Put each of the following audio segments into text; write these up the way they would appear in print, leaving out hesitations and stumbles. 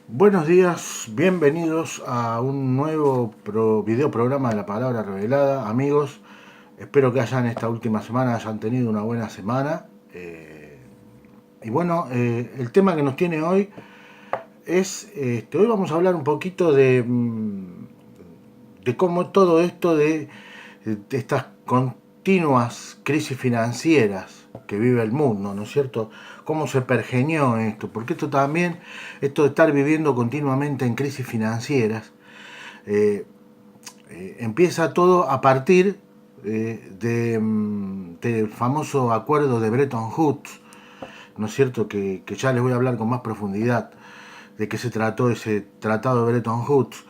Buenos días, bienvenidos a un nuevo video programa de la Palabra Revelada. Amigos, espero que esta última semana hayan tenido una buena semana. El tema que nos tiene hoy es, hoy vamos a hablar un poquito de cómo todo esto de estas continuas crisis financieras que vive el mundo, ¿no es cierto? Cómo se pergeñó esto, porque esto de estar viviendo continuamente en crisis financieras, empieza todo a partir del famoso acuerdo de Bretton Woods, ¿no es cierto? Que ya les voy a hablar con más profundidad de qué se trató ese tratado de Bretton Woods.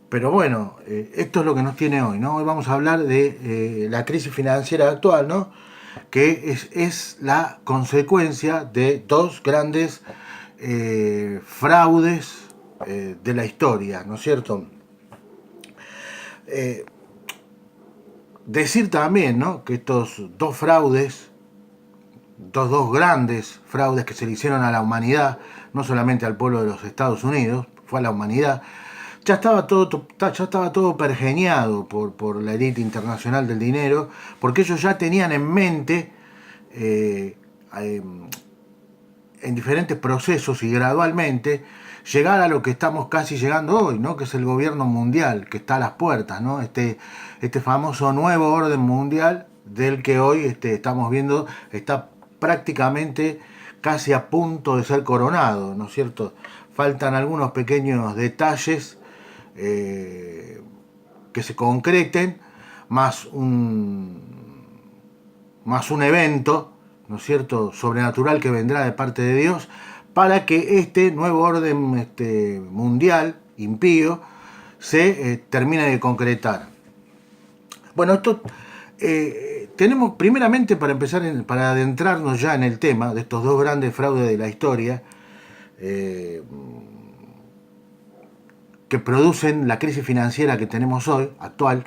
Pero bueno, esto es lo que nos tiene hoy, ¿no? Hoy vamos a hablar de la crisis financiera actual, ¿no? Que es la consecuencia de dos grandes fraudes de la historia, ¿no es cierto? Decir también, ¿no?, que estos dos grandes fraudes que se le hicieron a la humanidad, no solamente al pueblo de los Estados Unidos, fue a la humanidad, ya estaba todo pergeñado por la élite internacional del dinero, porque ellos ya tenían en mente, en diferentes procesos y gradualmente, llegar a lo que estamos casi llegando hoy, ¿no? Que es el gobierno mundial, que está a las puertas, ¿no? Este famoso nuevo orden mundial del que hoy estamos viendo, está prácticamente casi a punto de ser coronado, ¿no es cierto? Faltan algunos pequeños detalles que se concreten, más un evento, ¿no es cierto?, sobrenatural que vendrá de parte de Dios, para que este nuevo orden mundial, impío, se termine de concretar. Bueno, esto tenemos primeramente, para empezar, para adentrarnos ya en el tema de estos dos grandes fraudes de la historia, que producen la crisis financiera que tenemos hoy, actual.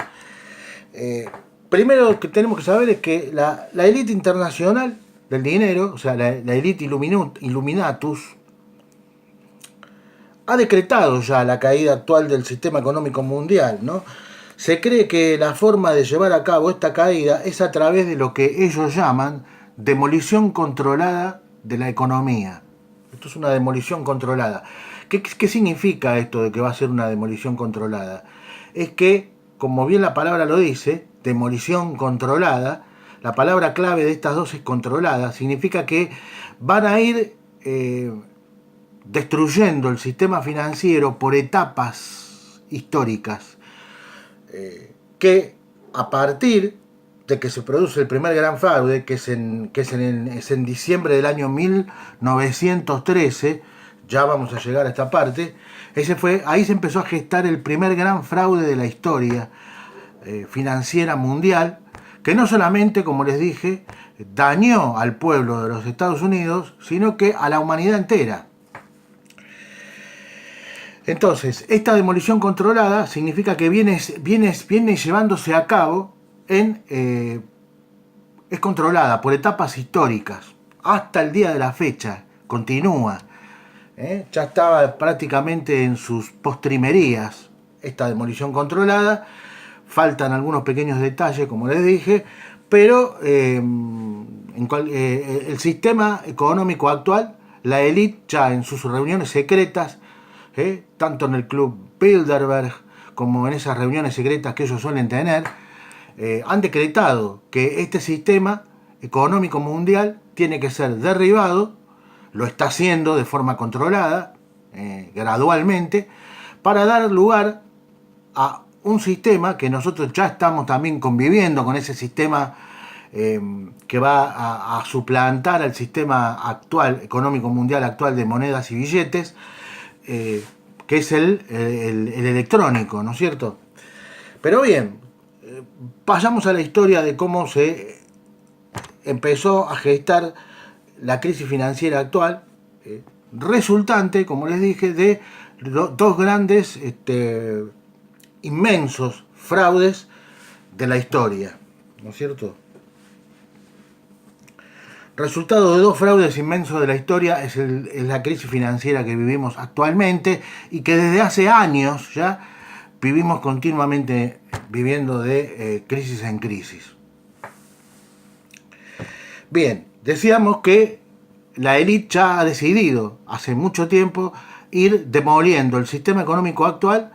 Primero que tenemos que saber es que la élite internacional del dinero, o sea, la élite Illuminatus, ha decretado ya la caída actual del sistema económico mundial, ¿no? Se cree que la forma de llevar a cabo esta caída es a través de lo que ellos llaman demolición controlada de la economía. Esto es una demolición controlada. ¿Qué significa esto de que va a ser una demolición controlada? Es que, como bien la palabra lo dice, demolición controlada, la palabra clave de estas dos es controlada, significa que van a ir destruyendo el sistema financiero por etapas históricas, que a partir de que se produce el primer gran fraude, que es en diciembre del año 1913, ya vamos a llegar a esta parte, ahí se empezó a gestar el primer gran fraude de la historia financiera mundial, que no solamente, como les dije, dañó al pueblo de los Estados Unidos, sino que a la humanidad entera. Entonces, esta demolición controlada significa que viene llevándose a cabo es controlada por etapas históricas. Hasta el día de la fecha, continúa. Ya estaba prácticamente en sus postrimerías esta demolición controlada. Faltan algunos pequeños detalles, como les dije, pero el sistema económico actual, la élite ya en sus reuniones secretas, tanto en el Club Bilderberg como en esas reuniones secretas que ellos suelen tener, han decretado que este sistema económico mundial tiene que ser derribado, lo está haciendo de forma controlada, gradualmente, para dar lugar a un sistema que nosotros ya estamos también conviviendo con ese sistema que va a suplantar al sistema actual, económico mundial actual de monedas y billetes, que es el electrónico, ¿no es cierto? Pero bien, pasamos a la historia de cómo se empezó a gestar la crisis financiera actual, resultante, como les dije, de dos grandes, inmensos fraudes de la historia, ¿no es cierto? Resultado de dos fraudes inmensos de la historia es la crisis financiera que vivimos actualmente y que desde hace años ya vivimos continuamente viviendo de crisis en crisis. Bien, decíamos que la élite ya ha decidido hace mucho tiempo ir demoliendo el sistema económico actual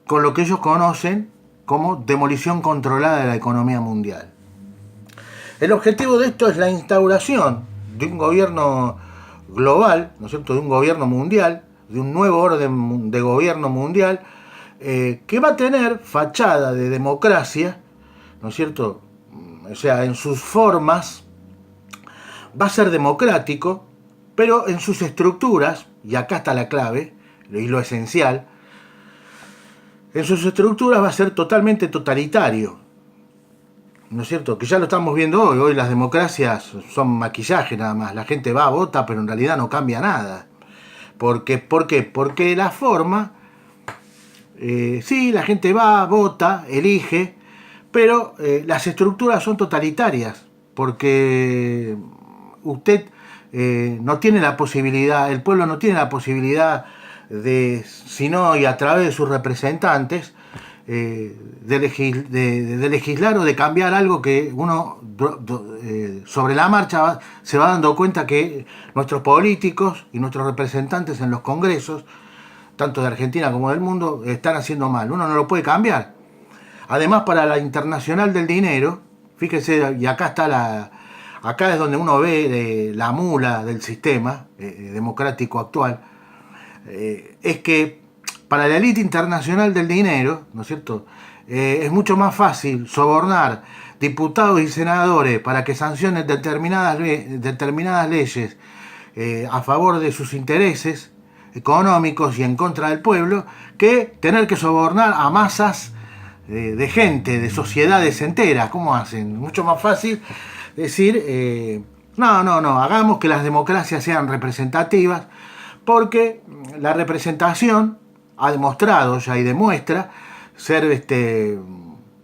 con lo que ellos conocen como demolición controlada de la economía mundial. El objetivo de esto es la instauración de un gobierno global, ¿no es cierto?, de un gobierno mundial, de un nuevo orden de gobierno mundial, que va a tener fachada de democracia, ¿no es cierto?, o sea, en sus formas va a ser democrático, pero en sus estructuras, y acá está la clave y lo esencial, en sus estructuras va a ser totalmente totalitario. ¿No es cierto? Que ya lo estamos viendo hoy. Hoy las democracias son maquillaje nada más. La gente va, vota, pero en realidad no cambia nada. ¿Por qué? Porque la forma, sí, la gente va, vota, elige, pero las estructuras son totalitarias. Porque usted no tiene la posibilidad, el pueblo no tiene la posibilidad de, sino y a través de sus representantes, de legislar o de cambiar algo que uno sobre la marcha se va dando cuenta que nuestros políticos y nuestros representantes en los congresos, tanto de Argentina como del mundo, están haciendo mal. Uno no lo puede cambiar. Además, para la internacional del dinero, fíjese, y acá es donde uno ve la mula del sistema democrático actual, es que para la élite internacional del dinero, ¿no es cierto?, es mucho más fácil sobornar diputados y senadores para que sancionen determinadas leyes a favor de sus intereses económicos y en contra del pueblo, que tener que sobornar a masas de gente, de sociedades enteras. ¿Cómo hacen? Mucho más fácil decir, no, hagamos que las democracias sean representativas, porque la representación ha demostrado ya y demuestra ser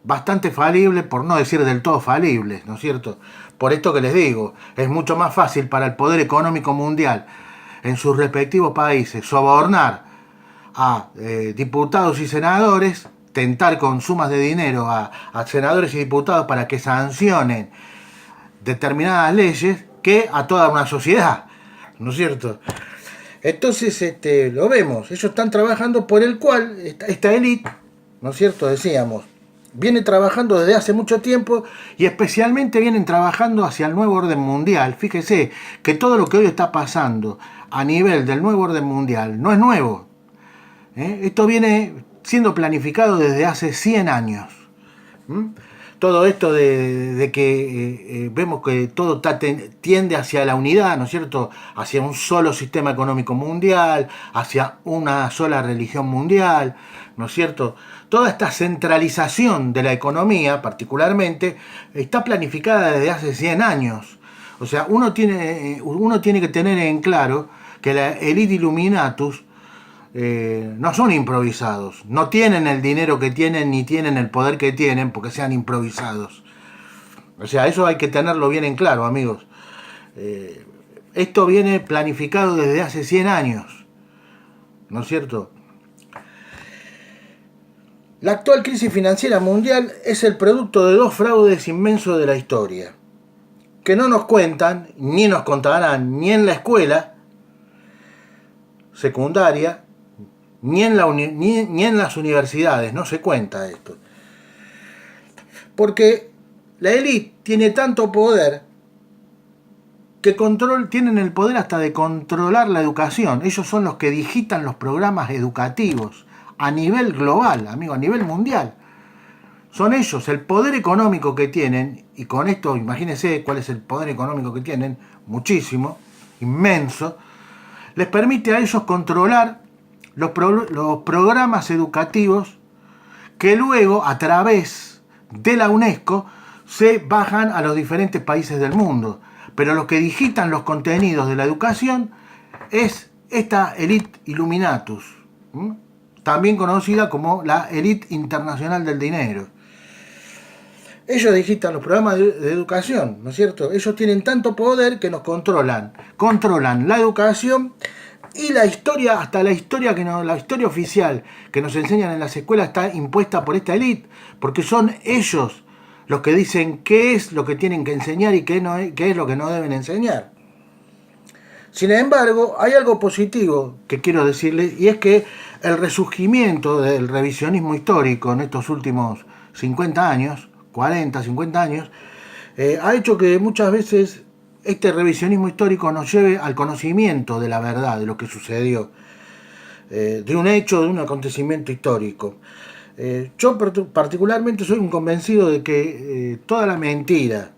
bastante falible, por no decir del todo falible, ¿no es cierto? Por esto que les digo, es mucho más fácil para el poder económico mundial en sus respectivos países sobornar a diputados y senadores, tentar con sumas de dinero a senadores y diputados para que sancionen determinadas leyes, que a toda una sociedad, ¿no es cierto? Entonces lo vemos, ellos están trabajando por el cual esta élite, ¿no es cierto?, decíamos, viene trabajando desde hace mucho tiempo y especialmente vienen trabajando hacia el nuevo orden mundial. Fíjese que todo lo que hoy está pasando a nivel del nuevo orden mundial no es nuevo. Esto viene siendo planificado desde hace 100 años. Todo esto de que vemos que todo tiende hacia la unidad, ¿no es cierto?, hacia un solo sistema económico mundial, hacia una sola religión mundial, ¿no es cierto? Toda esta centralización de la economía, particularmente, está planificada desde hace 100 años. O sea, uno tiene que tener en claro que la élite Illuminatus no son improvisados, no tienen el dinero que tienen ni tienen el poder que tienen porque sean improvisados. O sea, eso hay que tenerlo bien en claro, amigos. Esto viene planificado desde hace 100 años, ¿no es cierto? La actual crisis financiera mundial es el producto de dos fraudes inmensos de la historia, que no nos cuentan, ni nos contarán, ni en la escuela secundaria, ni en las universidades, no se cuenta esto. Porque la élite tiene tanto poder que tienen el poder hasta de controlar la educación. Ellos son los que digitan los programas educativos a nivel global, amigo, a nivel mundial. Son ellos, el poder económico que tienen, y con esto imagínense cuál es el poder económico que tienen, muchísimo, inmenso, les permite a ellos controlar los programas educativos que luego, a través de la UNESCO, se bajan a los diferentes países del mundo. Pero los que digitan los contenidos de la educación es esta élite Illuminatus, también conocida como la élite internacional del dinero. Ellos digitan los programas de educación, ¿no es cierto? Ellos tienen tanto poder que nos controlan. Controlan la educación y la historia, hasta la historia la historia oficial que nos enseñan en las escuelas está impuesta por esta élite, porque son ellos los que dicen qué es lo que tienen que enseñar y qué es lo que no deben enseñar. Sin embargo, hay algo positivo que quiero decirles, y es que el resurgimiento del revisionismo histórico en estos últimos 50 años, 40, 50 años, ha hecho que muchas veces este revisionismo histórico nos lleve al conocimiento de la verdad, de lo que sucedió, de un hecho, de un acontecimiento histórico. Yo particularmente soy un convencido de que toda la mentira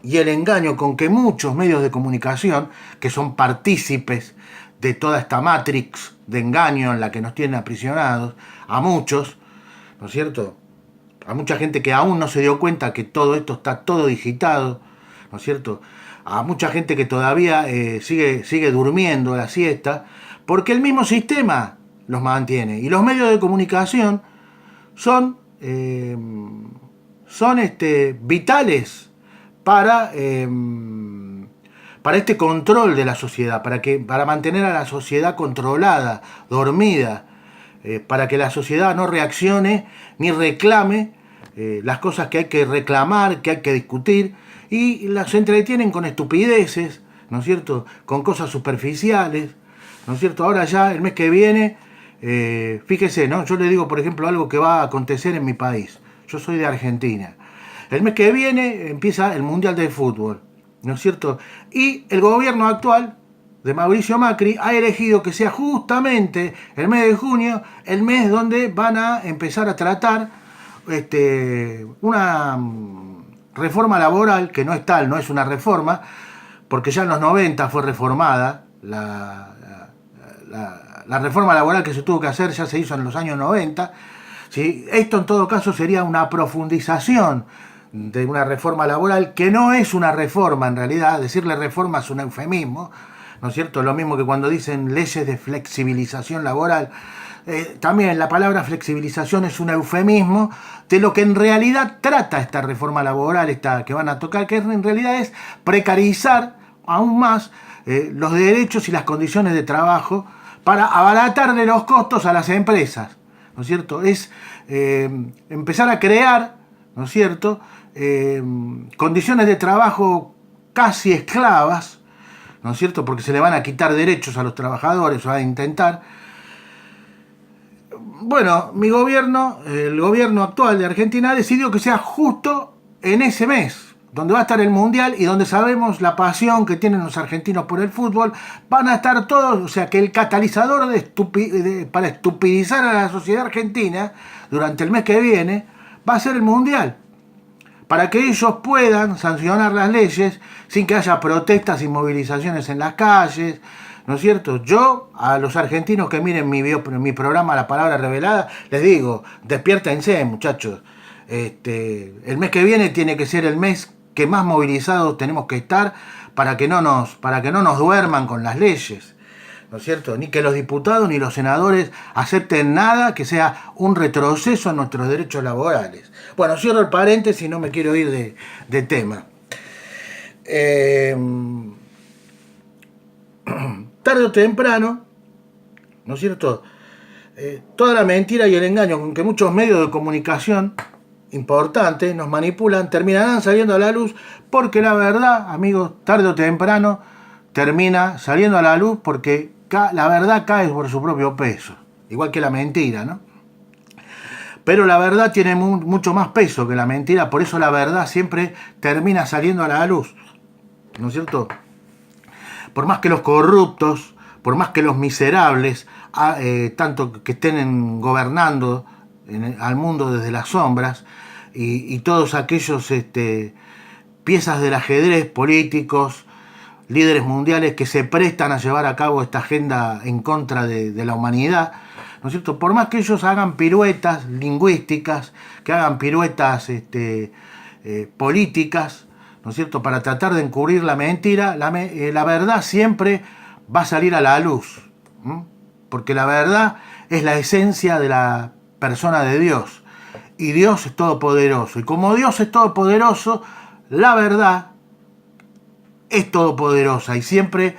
y el engaño con que muchos medios de comunicación, que son partícipes de toda esta matrix de engaño en la que nos tienen aprisionados, a muchos, ¿no es cierto?, a mucha gente que aún no se dio cuenta que todo esto está todo digitado, ¿no es cierto? A mucha gente que todavía sigue durmiendo la siesta, porque el mismo sistema los mantiene. Y los medios de comunicación son vitales para este control de la sociedad, para mantener a la sociedad controlada, dormida, para que la sociedad no reaccione ni reclame las cosas que hay que reclamar, que hay que discutir, y las entretienen con estupideces, ¿no es cierto?, con cosas superficiales, ¿no es cierto? Ahora ya el mes que viene, fíjese, ¿no? Yo le digo, por ejemplo, algo que va a acontecer en mi país. Yo soy de Argentina. El mes que viene empieza el Mundial de Fútbol, ¿no es cierto? Y el gobierno actual de Mauricio Macri ha elegido que sea justamente el mes de junio, el mes donde van a empezar a tratar una reforma laboral, que no es tal, no es una reforma, porque ya en los 90 fue reformada, la reforma laboral que se tuvo que hacer ya se hizo en los años 90, ¿sí? Esto en todo caso sería una profundización de una reforma laboral que no es una reforma en realidad, decirle reforma es un eufemismo, ¿no es cierto? Lo mismo que cuando dicen leyes de flexibilización laboral. También la palabra flexibilización es un eufemismo de lo que en realidad trata esta reforma laboral que van a tocar, que en realidad es precarizar aún más los derechos y las condiciones de trabajo para abaratarle los costos a las empresas, ¿no es cierto? Es empezar a crear, ¿no es cierto?, condiciones de trabajo casi esclavas, ¿no es cierto?, porque se le van a quitar derechos a los trabajadores, o a intentar. Bueno, el gobierno actual de Argentina decidió que sea justo en ese mes, donde va a estar el Mundial y donde sabemos la pasión que tienen los argentinos por el fútbol, van a estar todos, o sea que el catalizador para estupidizar a la sociedad argentina durante el mes que viene va a ser el Mundial, para que ellos puedan sancionar las leyes sin que haya protestas y movilizaciones en las calles, ¿no es cierto? Yo, a los argentinos que miren mi programa La Palabra Revelada, les digo, despiértense, muchachos. El mes que viene tiene que ser el mes que más movilizados tenemos que estar para que no nos duerman con las leyes, ¿no es cierto? Ni que los diputados ni los senadores acepten nada que sea un retroceso en nuestros derechos laborales. Bueno, cierro el paréntesis, no me quiero ir de tema. Tarde o temprano, ¿no es cierto?, toda la mentira y el engaño con que muchos medios de comunicación importantes nos manipulan terminarán saliendo a la luz, porque la verdad, amigos, tarde o temprano termina saliendo a la luz, porque la verdad cae por su propio peso, igual que la mentira, ¿no? Pero la verdad tiene mucho más peso que la mentira, por eso la verdad siempre termina saliendo a la luz, ¿no es cierto? Por más que los corruptos, por más que los miserables, tanto que estén gobernando al mundo desde las sombras, y todos aquellos piezas del ajedrez políticos, líderes mundiales que se prestan a llevar a cabo esta agenda en contra de la humanidad, ¿no es cierto? Por más que ellos hagan piruetas lingüísticas, que hagan piruetas políticas, ¿no es cierto?, para tratar de encubrir la mentira, la verdad siempre va a salir a la luz, porque la verdad es la esencia de la persona de Dios, y Dios es todopoderoso. Y como Dios es todopoderoso, la verdad es todopoderosa. Y siempre,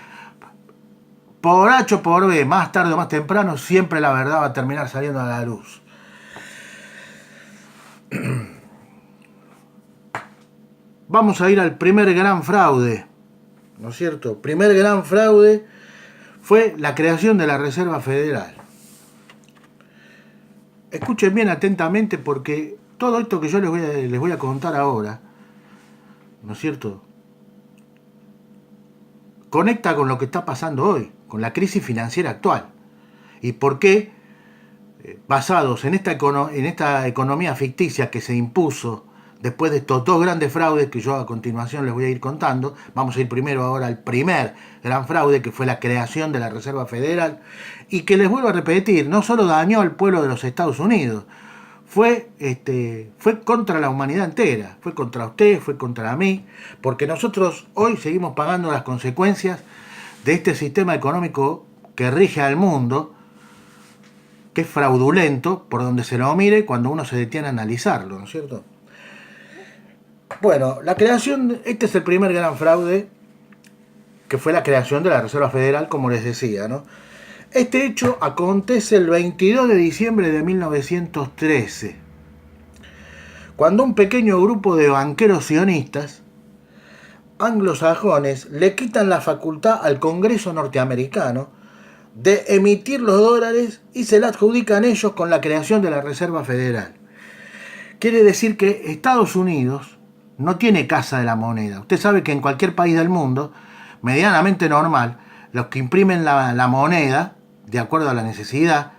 por H o por B, más tarde o más temprano, siempre la verdad va a terminar saliendo a la luz. Vamos a ir al primer gran fraude, ¿no es cierto? Primer gran fraude fue la creación de la Reserva Federal. Escuchen bien atentamente porque todo esto que yo les voy a contar ahora, ¿no es cierto?, conecta con lo que está pasando hoy, con la crisis financiera actual. Y por qué, basados en esta economía ficticia que se impuso después de estos dos grandes fraudes que yo a continuación les voy a ir contando, vamos a ir primero ahora al primer gran fraude, que fue la creación de la Reserva Federal, y que les vuelvo a repetir, no solo dañó al pueblo de los Estados Unidos, fue contra la humanidad entera, fue contra usted, fue contra mí, porque nosotros hoy seguimos pagando las consecuencias de este sistema económico que rige al mundo, que es fraudulento por donde se lo mire cuando uno se detiene a analizarlo, ¿no es cierto? Bueno, la creación, este es el primer gran fraude, que fue la creación de la Reserva Federal, como les decía, ¿no? Este hecho acontece el 22 de diciembre de 1913, cuando un pequeño grupo de banqueros sionistas anglosajones le quitan la facultad al Congreso norteamericano de emitir los dólares y se la adjudican ellos con la creación de la Reserva Federal. Quiere decir que Estados Unidos no tiene casa de la moneda. Usted sabe que en cualquier país del mundo, medianamente normal, los que imprimen la moneda, de acuerdo a la necesidad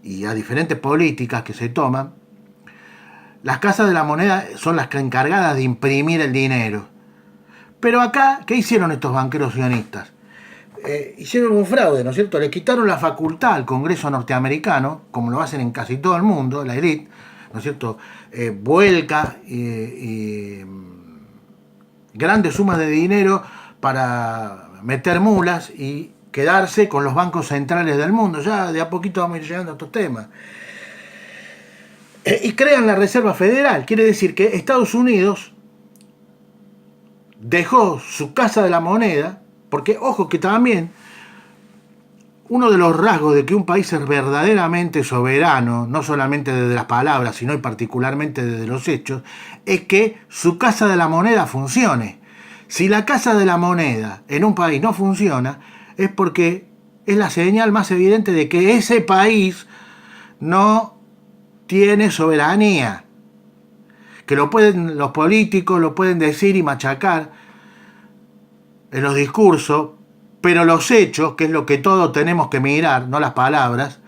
y a diferentes políticas que se toman, las casas de la moneda son las encargadas de imprimir el dinero. Pero acá, ¿qué hicieron estos banqueros sionistas? Hicieron un fraude, ¿no es cierto? Le quitaron la facultad al Congreso norteamericano, como lo hacen en casi todo el mundo, la élite, ¿no es cierto? Vuelca grandes sumas de dinero para meter mulas y quedarse con los bancos centrales del mundo. Ya de a poquito vamos a ir llegando a estos temas. Y crean la Reserva Federal. Quiere decir que Estados Unidos dejó su casa de la moneda, porque ojo que también uno de los rasgos de que un país es verdaderamente soberano, no solamente desde las palabras, sino y particularmente desde los hechos, es que su casa de la moneda funcione. Si la casa de la moneda en un país no funciona, es porque es la señal más evidente de que ese país no tiene soberanía. Que los políticos lo pueden decir y machacar en los discursos, pero los hechos, que es lo que todos tenemos que mirar, no las palabras,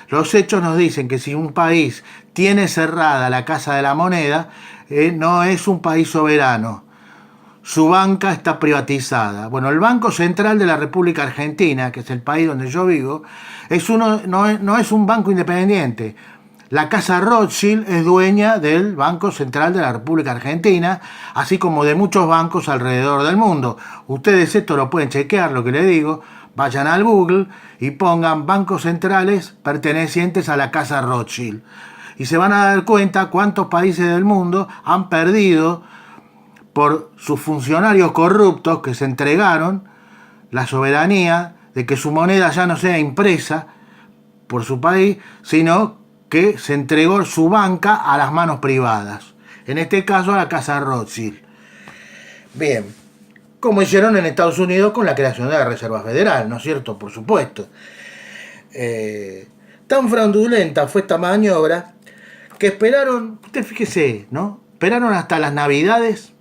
los hechos nos dicen que si un país tiene cerrada la casa de la moneda, no es un país soberano. Su banca está privatizada. Bueno, el Banco Central de la República Argentina, que es el país donde yo vivo, no es un banco independiente. La Casa Rothschild es dueña del Banco Central de la República Argentina, así como de muchos bancos alrededor del mundo. Ustedes esto lo pueden chequear, lo que les digo. Vayan al Google y pongan bancos centrales pertenecientes a la Casa Rothschild. Y se van a dar cuenta cuántos países del mundo han perdido por sus funcionarios corruptos que se entregaron la soberanía de que su moneda ya no sea impresa por su país, sino que se entregó su banca a las manos privadas. En este caso a la Casa Rothschild. Bien, como hicieron en Estados Unidos con la creación de la Reserva Federal, ¿no es cierto? Por supuesto. Tan fraudulenta fue esta maniobra que esperaron, usted fíjese, ¿no? Esperaron hasta las Navidades,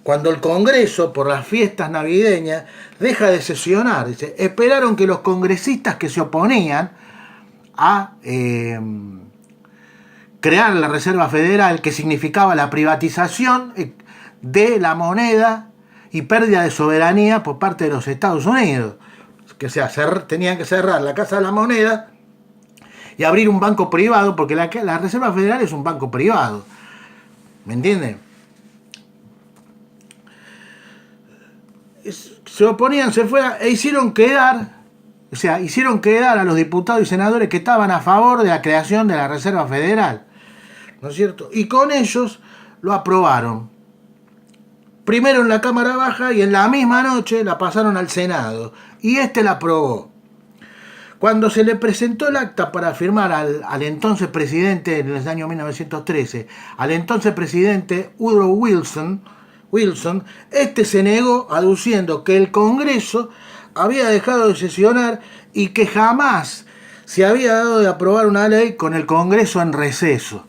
cuando el Congreso, por las fiestas navideñas, deja de sesionar. Dice, esperaron que los congresistas que se oponían a crear la Reserva Federal, que significaba la privatización de la moneda y pérdida de soberanía por parte de los Estados Unidos, que tenían que cerrar la Casa de la Moneda y abrir un banco privado, porque la Reserva Federal es un banco privado, ¿me entienden? Se oponían, se fueron e hicieron quedar a los diputados y senadores que estaban a favor de la creación de la Reserva Federal. ¿no es cierto? Y con ellos lo aprobaron. Primero en la Cámara Baja y en la misma noche la pasaron al Senado. Y este la aprobó. Cuando se le presentó el acta para firmar al entonces presidente, en el año 1913, al entonces presidente Woodrow Wilson, este se negó aduciendo que el Congreso había dejado de sesionar y que jamás se había dado de aprobar una ley con el Congreso en receso.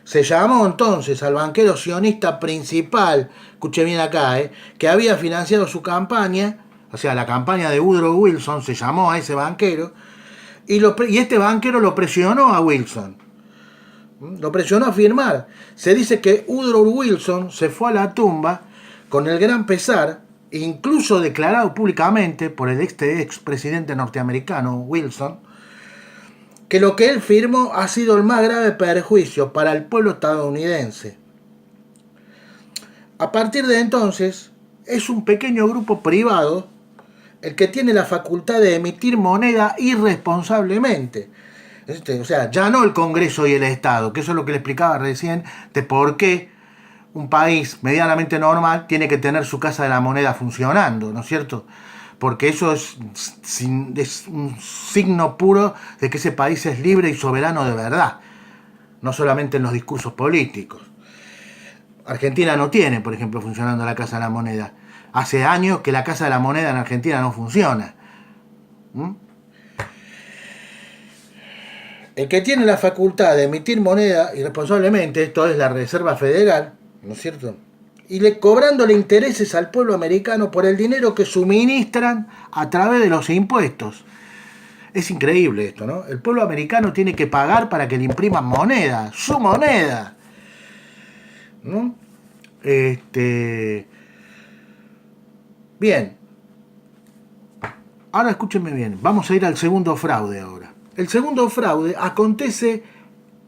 Se llamó entonces al banquero sionista principal, escuche bien acá, que había financiado su campaña, o sea, la campaña de Woodrow Wilson, se llamó a ese banquero, y este banquero lo presionó a Wilson. Lo presionó a firmar. Se dice que Woodrow Wilson se fue a la tumba con el gran pesar, incluso declarado públicamente por el ex presidente norteamericano Wilson, que lo que él firmó ha sido el más grave perjuicio para el pueblo estadounidense. A partir de entonces, es un pequeño grupo privado el que tiene la facultad de emitir moneda irresponsablemente. O sea, ya no el Congreso y el Estado, que eso es lo que le explicaba recién de por qué un país medianamente normal tiene que tener su casa de la moneda funcionando, ¿no es cierto? Porque eso es un signo puro de que ese país es libre y soberano de verdad, no solamente en los discursos políticos. Argentina no tiene, por ejemplo, funcionando la Casa de la Moneda. Hace años que la Casa de la Moneda en Argentina no funciona. El que tiene la facultad de emitir moneda irresponsablemente, esto es la Reserva Federal, ¿no es cierto?, y cobrándole intereses al pueblo americano por el dinero que suministran a través de los impuestos. Es increíble esto, ¿no? El pueblo americano tiene que pagar para que le impriman moneda, su moneda, ¿no? Bien. Ahora escúchenme bien, vamos a ir al segundo fraude ahora. El segundo fraude acontece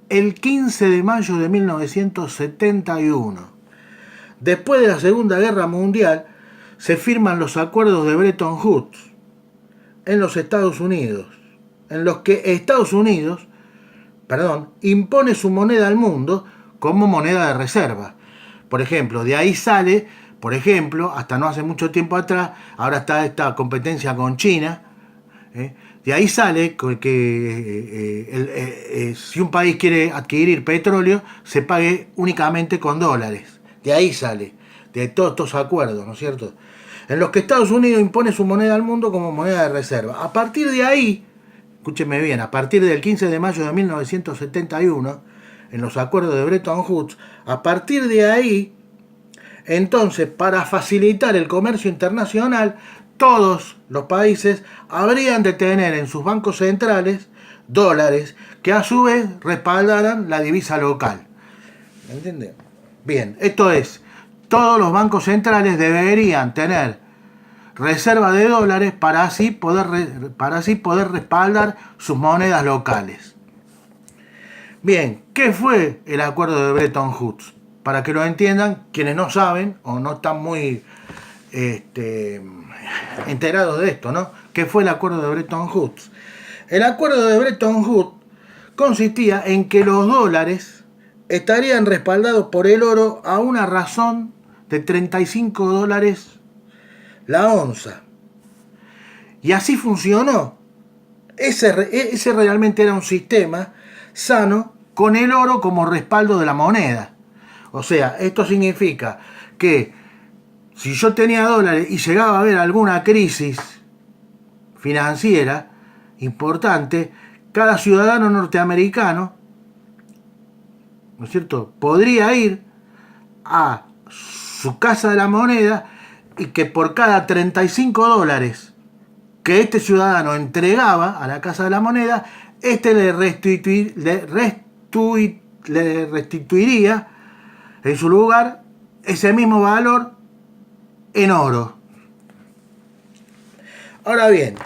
el 15 de mayo de 1971. Después de la Segunda Guerra Mundial, se firman los acuerdos de Bretton Woods en los Estados Unidos, en los que Estados Unidos, impone su moneda al mundo como moneda de reserva. Por ejemplo, de ahí sale, hasta no hace mucho tiempo atrás, ahora está esta competencia con China, de ahí sale que si un país quiere adquirir petróleo, se pague únicamente con dólares. De ahí sale, de todos estos acuerdos, ¿no es cierto?, en los que Estados Unidos impone su moneda al mundo como moneda de reserva. A partir de ahí, escúchenme bien, a partir del 15 de mayo de 1971, en los acuerdos de Bretton Woods, a partir de ahí, entonces, para facilitar el comercio internacional, todos los países habrían de tener en sus bancos centrales dólares que a su vez respaldaran la divisa local. ¿Me entienden? Bien, esto es, todos los bancos centrales deberían tener reserva de dólares para así poder respaldar sus monedas locales. Bien, ¿qué fue el acuerdo de Bretton Woods? Para que lo entiendan quienes no saben o no están muy enterados de esto, ¿no? ¿Qué fue el acuerdo de Bretton Woods? El acuerdo de Bretton Woods consistía en que los dólares estarían respaldados por el oro a una razón de $35 la onza. Y así funcionó. Ese realmente era un sistema sano con el oro como respaldo de la moneda. O sea, esto significa que si yo tenía dólares y llegaba a haber alguna crisis financiera importante, cada ciudadano norteamericano, ¿no es cierto?, podría ir a su casa de la moneda y que por cada $35 que este ciudadano entregaba a la casa de la moneda, le restituiría en su lugar ese mismo valor en oro. Ahora bien,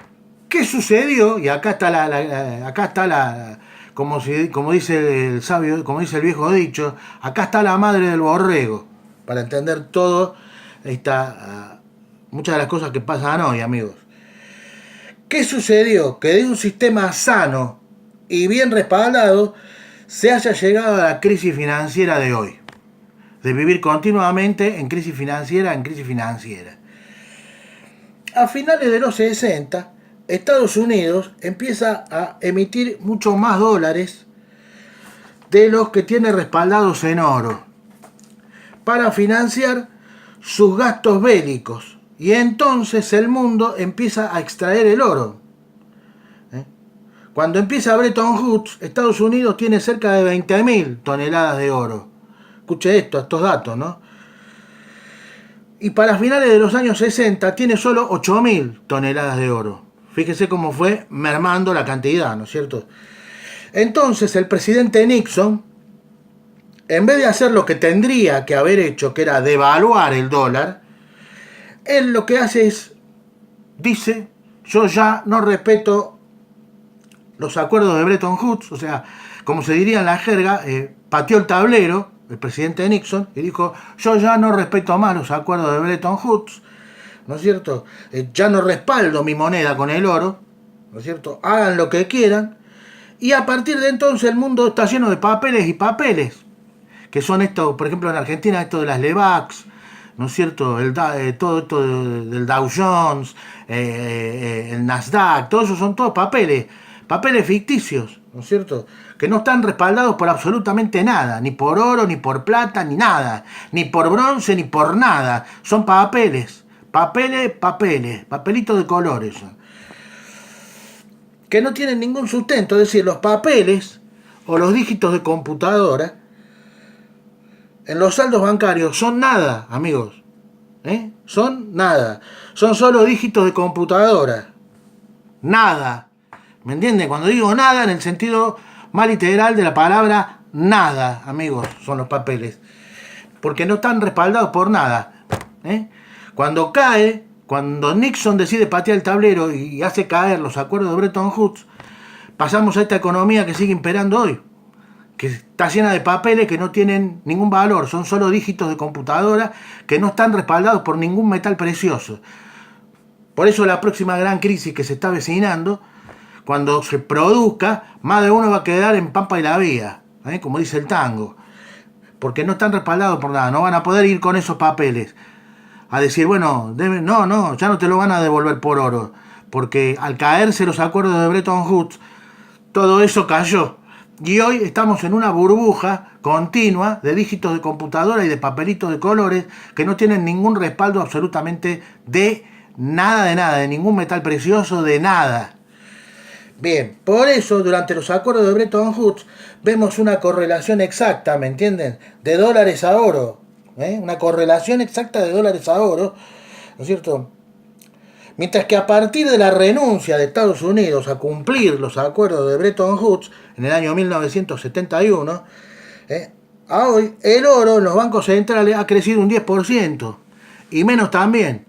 ¿qué sucedió? Y acá está como dice el sabio, como dice el viejo dicho, acá está la madre del borrego, para entender todo muchas de las cosas que pasan hoy, amigos. ¿Qué sucedió? Que de un sistema sano y bien respaldado se haya llegado a la crisis financiera de hoy, de vivir continuamente en crisis financiera en crisis financiera. A finales de los 60, Estados Unidos empieza a emitir mucho más dólares de los que tiene respaldados en oro para financiar sus gastos bélicos. Y entonces el mundo empieza a extraer el oro. Cuando empieza Bretton Woods, Estados Unidos tiene cerca de 20.000 toneladas de oro. Escuche estos datos, ¿no? Y para finales de los años 60 tiene solo 8.000 toneladas de oro. Fíjese cómo fue mermando la cantidad, ¿no es cierto? Entonces el presidente Nixon, en vez de hacer lo que tendría que haber hecho, que era devaluar el dólar, él lo que hace es, dice, yo ya no respeto los acuerdos de Bretton Woods, o sea, como se diría en la jerga, pateó el tablero, el presidente Nixon, y dijo, yo ya no respeto más los acuerdos de Bretton Woods, ¿no es cierto? Ya no respaldo mi moneda con el oro, ¿no es cierto? Hagan lo que quieran. Y a partir de entonces el mundo está lleno de papeles y papeles, que son esto, por ejemplo en Argentina, esto de las LEVAX, ¿no es cierto? Todo esto del Dow Jones, el Nasdaq, todo eso son todos papeles ficticios, ¿no es cierto? Que no están respaldados por absolutamente nada, ni por oro, ni por plata, ni nada, ni por bronce, ni por nada. Son papeles, papelitos de colores, que no tienen ningún sustento. Es decir, los papeles o los dígitos de computadora en los saldos bancarios son nada, amigos. Son nada. Son solo dígitos de computadora. Nada. ¿Me entienden? Cuando digo nada, en el sentido más literal de la palabra nada, amigos, son los papeles. Porque no están respaldados por nada. Cuando Nixon decide patear el tablero y hace caer los acuerdos de Bretton Woods, pasamos a esta economía que sigue imperando hoy, que está llena de papeles que no tienen ningún valor, son solo dígitos de computadora que no están respaldados por ningún metal precioso. Por eso la próxima gran crisis que se está avecinando, cuando se produzca, más de uno va a quedar en pampa y la vía, como dice el tango, porque no están respaldados por nada, no van a poder ir con esos papeles a decir, bueno, ya no te lo van a devolver por oro, porque al caerse los acuerdos de Bretton Woods, todo eso cayó. Y hoy estamos en una burbuja continua de dígitos de computadora y de papelitos de colores que no tienen ningún respaldo absolutamente de nada, de ningún metal precioso, de nada. Bien, por eso durante los acuerdos de Bretton Woods vemos una correlación exacta, ¿me entienden? De dólares a oro. Una correlación exacta de dólares a oro, ¿no es cierto? Mientras que a partir de la renuncia de Estados Unidos a cumplir los acuerdos de Bretton Woods en el año 1971, a hoy el oro en los bancos centrales ha crecido un 10%, y menos también,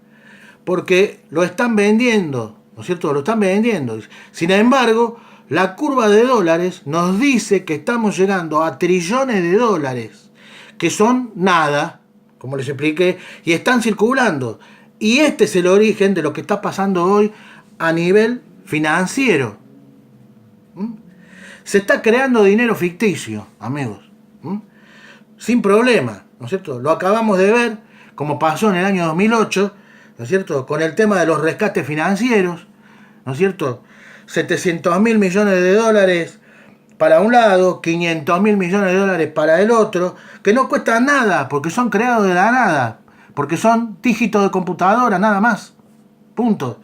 porque lo están vendiendo, ¿no es cierto? Lo están vendiendo. Sin embargo, la curva de dólares nos dice que estamos llegando a trillones de dólares, que son nada, como les expliqué, y están circulando. Y este es el origen de lo que está pasando hoy a nivel financiero. Se está creando dinero ficticio, amigos. Sin problema, ¿no es cierto? Lo acabamos de ver, como pasó en el año 2008, ¿no es cierto? Con el tema de los rescates financieros, ¿no es cierto? 700.000 millones de dólares para un lado, 500.000 millones de dólares para el otro, que no cuestan nada, porque son creados de la nada, porque son dígitos de computadora, nada más. Punto.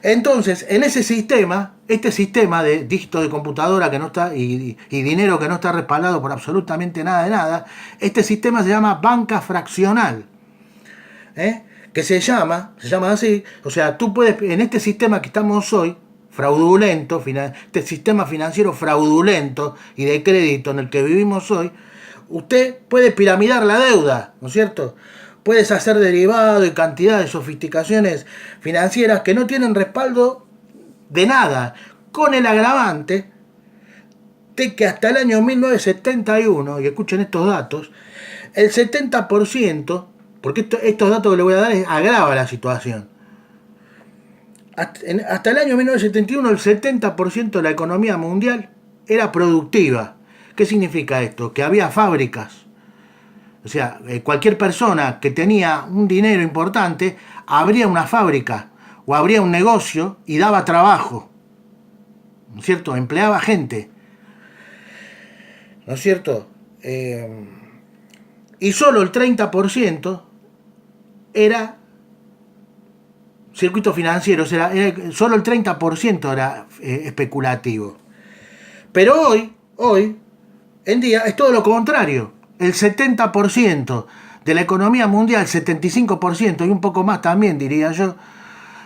Entonces, en ese sistema, este sistema de dígitos de computadora que no está y dinero que no está respaldado por absolutamente nada de nada, este sistema se llama banca fraccional. Que se llama así, o sea, tú puedes, en este sistema que estamos hoy, fraudulento, este sistema financiero fraudulento y de crédito en el que vivimos hoy, usted puede piramidar la deuda, ¿no es cierto? Puedes hacer derivado y cantidad de sofisticaciones financieras que no tienen respaldo de nada, con el agravante de que hasta el año 1971, y escuchen estos datos, el 70%, porque estos datos que les voy a dar agrava la situación, hasta el año 1971 el 70% de la economía mundial era productiva, ¿Qué significa esto? Que había fábricas. O sea, cualquier persona que tenía un dinero importante abría una fábrica o abría un negocio y daba trabajo, ¿no es cierto? Empleaba gente, ¿no es cierto? Y solo el 30% era circuito financiero, o sea, solo el 30% era especulativo. Pero hoy en día es todo lo contrario. El 70% de la economía mundial, 75% y un poco más también, diría yo,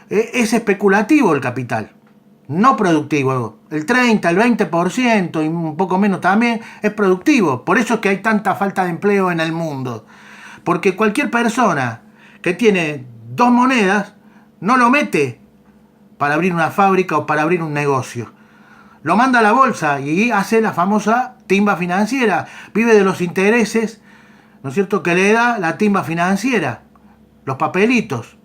es especulativo el capital, no productivo. El 30, el 20% y un poco menos también es productivo. Por eso es que hay tanta falta de empleo en el mundo. Porque cualquier persona que tiene dos monedas no lo mete para abrir una fábrica o para abrir un negocio. Lo manda a la bolsa y hace la famosa timba financiera. Vive de los intereses, ¿no es cierto?, que le da la timba financiera, los papelitos.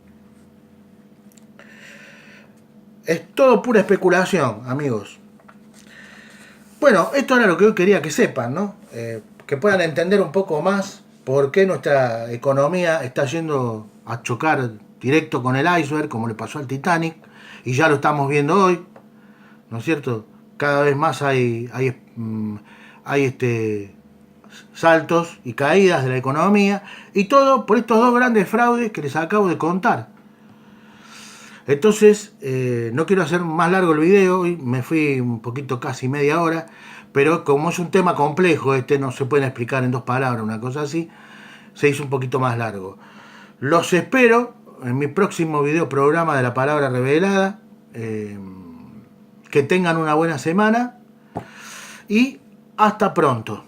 Es todo pura especulación, amigos. Bueno, esto era lo que yo quería que sepan, ¿no? Que puedan entender un poco más por qué nuestra economía está yendo a chocar directo con el iceberg, como le pasó al Titanic, y ya lo estamos viendo hoy, ¿no es cierto? Cada vez más hay saltos y caídas de la economía, y todo por estos dos grandes fraudes que les acabo de contar. Entonces, no quiero hacer más largo el video, hoy me fui un poquito, casi media hora, pero como es un tema complejo, no se puede explicar en 2 palabras, una cosa así, se hizo un poquito más largo. Los espero en mi próximo video programa de la palabra revelada. Que tengan una buena semana y hasta pronto.